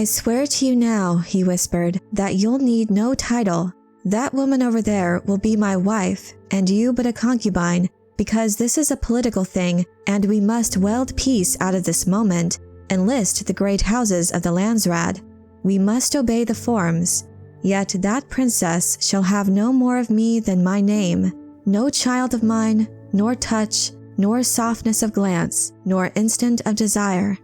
"I swear to you now," he whispered, "that you'll need no title. That woman over there will be my wife, and you but a concubine, because this is a political thing, and we must weld peace out of this moment, enlist the great houses of the Landsraad. We must obey the forms. Yet that princess shall have no more of me than my name, no child of mine, nor touch, nor softness of glance, nor instant of desire."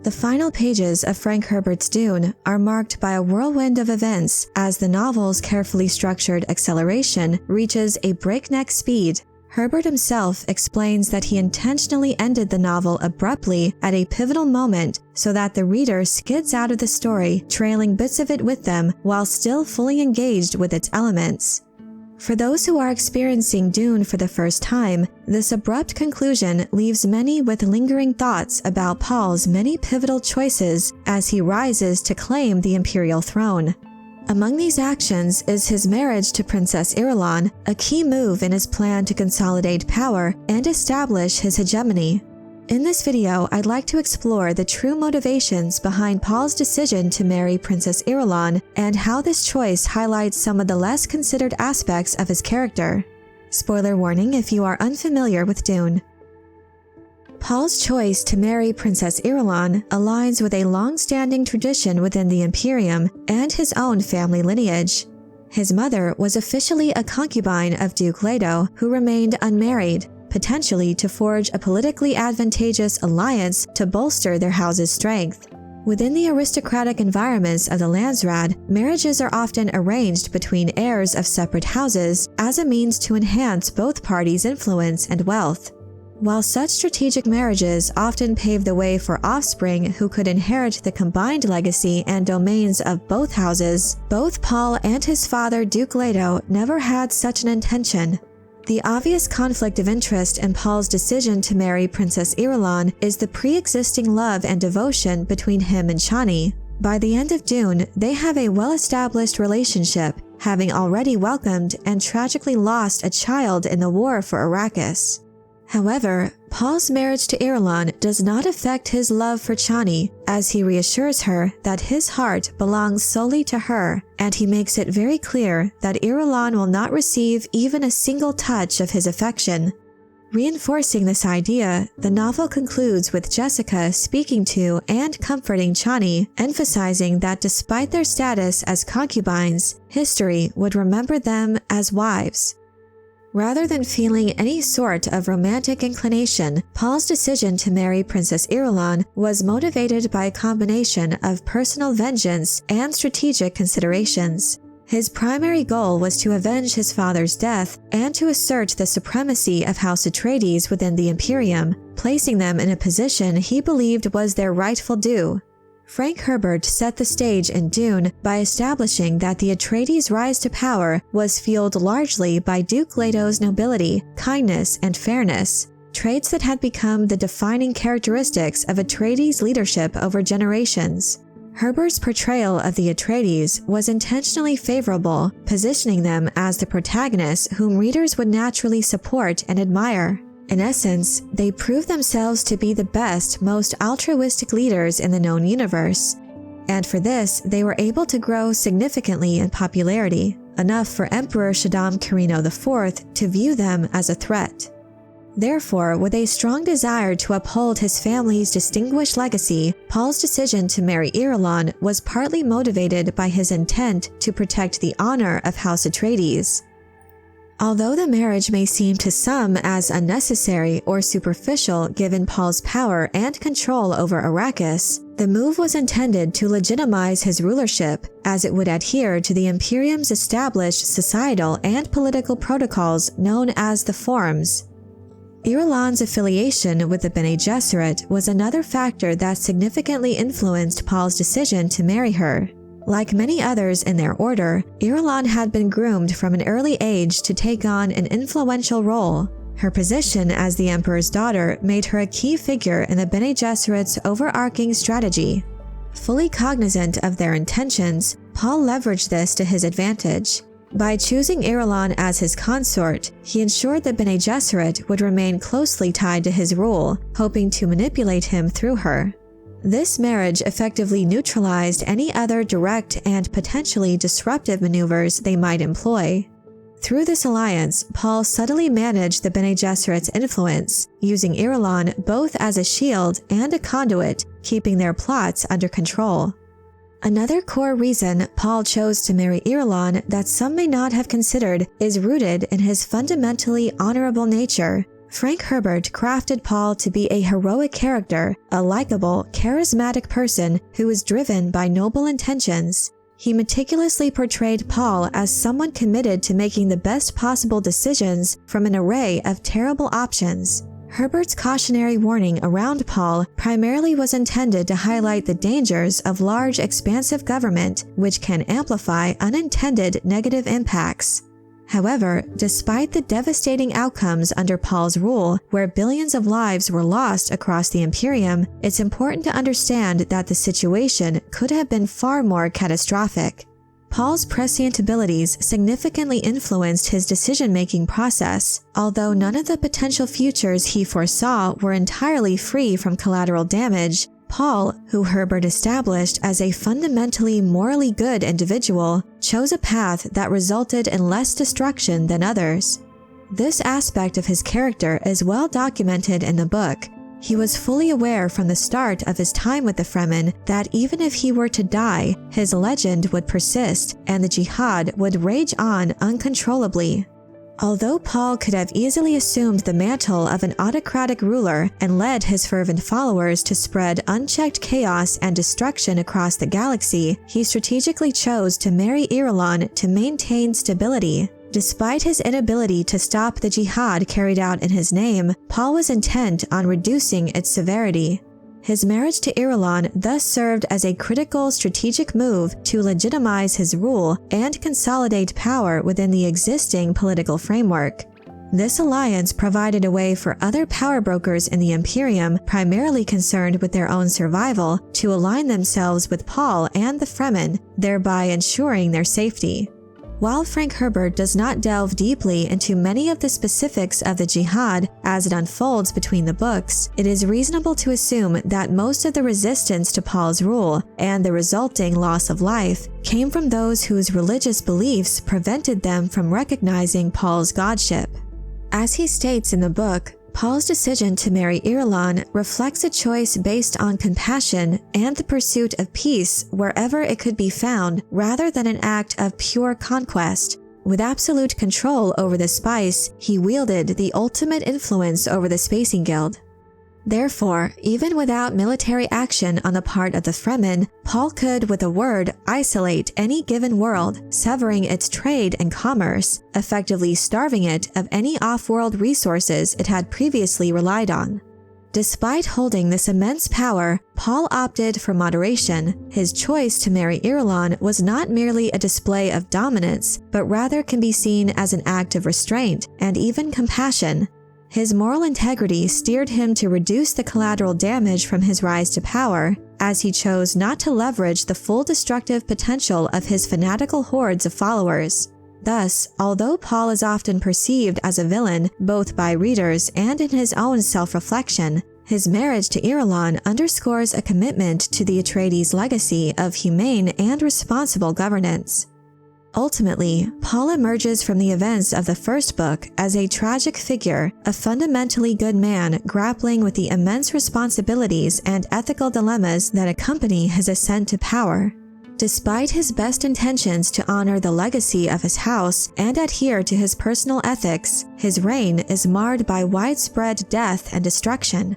The final pages of Frank Herbert's Dune are marked by a whirlwind of events as the novel's carefully structured acceleration reaches a breakneck speed. Herbert himself explains that he intentionally ended the novel abruptly at a pivotal moment so that the reader skids out of the story, trailing bits of it with them while still fully engaged with its elements. For those who are experiencing Dune for the first time, this abrupt conclusion leaves many with lingering thoughts about Paul's many pivotal choices as he rises to claim the imperial throne. Among these actions is his marriage to Princess Irulan, a key move in his plan to consolidate power and establish his hegemony. In this video, I'd like to explore the true motivations behind Paul's decision to marry Princess Irulan and how this choice highlights some of the less considered aspects of his character. Spoiler warning if you are unfamiliar with Dune. Paul's choice to marry Princess Irulan aligns with a long-standing tradition within the Imperium and his own family lineage. His mother was officially a concubine of Duke Leto, who remained unmarried, potentially to forge a politically advantageous alliance to bolster their house's strength. Within the aristocratic environments of the Landsraad, marriages are often arranged between heirs of separate houses as a means to enhance both parties' influence and wealth. While such strategic marriages often pave the way for offspring who could inherit the combined legacy and domains of both houses, both Paul and his father Duke Leto never had such an intention. The obvious conflict of interest in Paul's decision to marry Princess Irulan is the pre-existing love and devotion between him and Chani. By the end of Dune, they have a well-established relationship, having already welcomed and tragically lost a child in the war for Arrakis. However, Paul's marriage to Irulan does not affect his love for Chani, as he reassures her that his heart belongs solely to her, and he makes it very clear that Irulan will not receive even a single touch of his affection. Reinforcing this idea, the novel concludes with Jessica speaking to and comforting Chani, emphasizing that despite their status as concubines, history would remember them as wives. Rather than feeling any sort of romantic inclination, Paul's decision to marry Princess Irulan was motivated by a combination of personal vengeance and strategic considerations. His primary goal was to avenge his father's death and to assert the supremacy of House Atreides within the Imperium, placing them in a position he believed was their rightful due. Frank Herbert set the stage in Dune by establishing that the Atreides' rise to power was fueled largely by Duke Leto's nobility, kindness, and fairness, traits that had become the defining characteristics of Atreides' leadership over generations. Herbert's portrayal of the Atreides was intentionally favorable, positioning them as the protagonists whom readers would naturally support and admire. In essence, they prove themselves to be the best, most altruistic leaders in the known universe. And for this, they were able to grow significantly in popularity, enough for Emperor Shaddam Carino IV to view them as a threat. Therefore, with a strong desire to uphold his family's distinguished legacy, Paul's decision to marry Irulan was partly motivated by his intent to protect the honor of House Atreides. Although the marriage may seem to some as unnecessary or superficial given Paul's power and control over Arrakis, the move was intended to legitimize his rulership, as it would adhere to the Imperium's established societal and political protocols known as the Forms. Irulan's affiliation with the Bene Gesserit was another factor that significantly influenced Paul's decision to marry her. Like many others in their order, Irulan had been groomed from an early age to take on an influential role. Her position as the Emperor's daughter made her a key figure in the Bene Gesserit's overarching strategy. Fully cognizant of their intentions, Paul leveraged this to his advantage. By choosing Irulan as his consort, he ensured that Bene Gesserit would remain closely tied to his rule, hoping to manipulate him through her. This marriage effectively neutralized any other direct and potentially disruptive maneuvers they might employ. Through this alliance, Paul subtly managed the Bene Gesserit's influence, using Irulan both as a shield and a conduit, keeping their plots under control. Another core reason Paul chose to marry Irulan that some may not have considered is rooted in his fundamentally honorable nature. Frank Herbert crafted Paul to be a heroic character, a likable, charismatic person who was driven by noble intentions. He meticulously portrayed Paul as someone committed to making the best possible decisions from an array of terrible options. Herbert's cautionary warning around Paul primarily was intended to highlight the dangers of large, expansive government, which can amplify unintended negative impacts. However, despite the devastating outcomes under Paul's rule, where billions of lives were lost across the Imperium, it's important to understand that the situation could have been far more catastrophic. Paul's prescient abilities significantly influenced his decision-making process, although none of the potential futures he foresaw were entirely free from collateral damage. Paul, who Herbert established as a fundamentally morally good individual, chose a path that resulted in less destruction than others. This aspect of his character is well documented in the book. He was fully aware from the start of his time with the Fremen that even if he were to die, his legend would persist and the jihad would rage on uncontrollably. Although Paul could have easily assumed the mantle of an autocratic ruler and led his fervent followers to spread unchecked chaos and destruction across the galaxy, he strategically chose to marry Irulan to maintain stability. Despite his inability to stop the jihad carried out in his name, Paul was intent on reducing its severity. His marriage to Irulan thus served as a critical strategic move to legitimize his rule and consolidate power within the existing political framework. This alliance provided a way for other power brokers in the Imperium, primarily concerned with their own survival, to align themselves with Paul and the Fremen, thereby ensuring their safety. While Frank Herbert does not delve deeply into many of the specifics of the jihad as it unfolds between the books, it is reasonable to assume that most of the resistance to Paul's rule and the resulting loss of life came from those whose religious beliefs prevented them from recognizing Paul's godship. As he states in the book, Paul's decision to marry Irulan reflects a choice based on compassion and the pursuit of peace wherever it could be found, rather than an act of pure conquest. With absolute control over the spice, he wielded the ultimate influence over the Spacing Guild. Therefore, even without military action on the part of the Fremen, Paul could, with a word, isolate any given world, severing its trade and commerce, effectively starving it of any off-world resources it had previously relied on. Despite holding this immense power, Paul opted for moderation. His choice to marry Irulan was not merely a display of dominance, but rather can be seen as an act of restraint and even compassion. His moral integrity steered him to reduce the collateral damage from his rise to power, as he chose not to leverage the full destructive potential of his fanatical hordes of followers. Thus, although Paul is often perceived as a villain both by readers and in his own self-reflection, his marriage to Irulan underscores a commitment to the Atreides' legacy of humane and responsible governance. Ultimately, Paul emerges from the events of the first book as a tragic figure, a fundamentally good man grappling with the immense responsibilities and ethical dilemmas that accompany his ascent to power. Despite his best intentions to honor the legacy of his house and adhere to his personal ethics, his reign is marred by widespread death and destruction.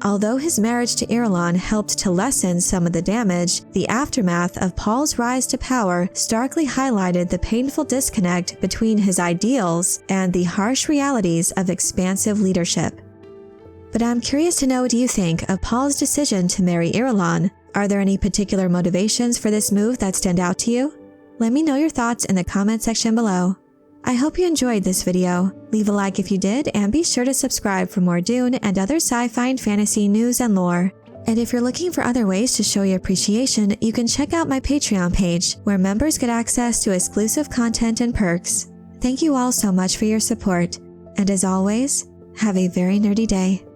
Although his marriage to Irulan helped to lessen some of the damage, the aftermath of Paul's rise to power starkly highlighted the painful disconnect between his ideals and the harsh realities of expansive leadership. But I'm curious to know what you think of Paul's decision to marry Irulan. Are there any particular motivations for this move that stand out to you? Let me know your thoughts in the comment section below. I hope you enjoyed this video. Leave a like if you did, and be sure to subscribe for more Dune and other sci-fi and fantasy news and lore. And if you're looking for other ways to show your appreciation, you can check out my Patreon page, where members get access to exclusive content and perks. Thank you all so much for your support, and as always, have a very nerdy day.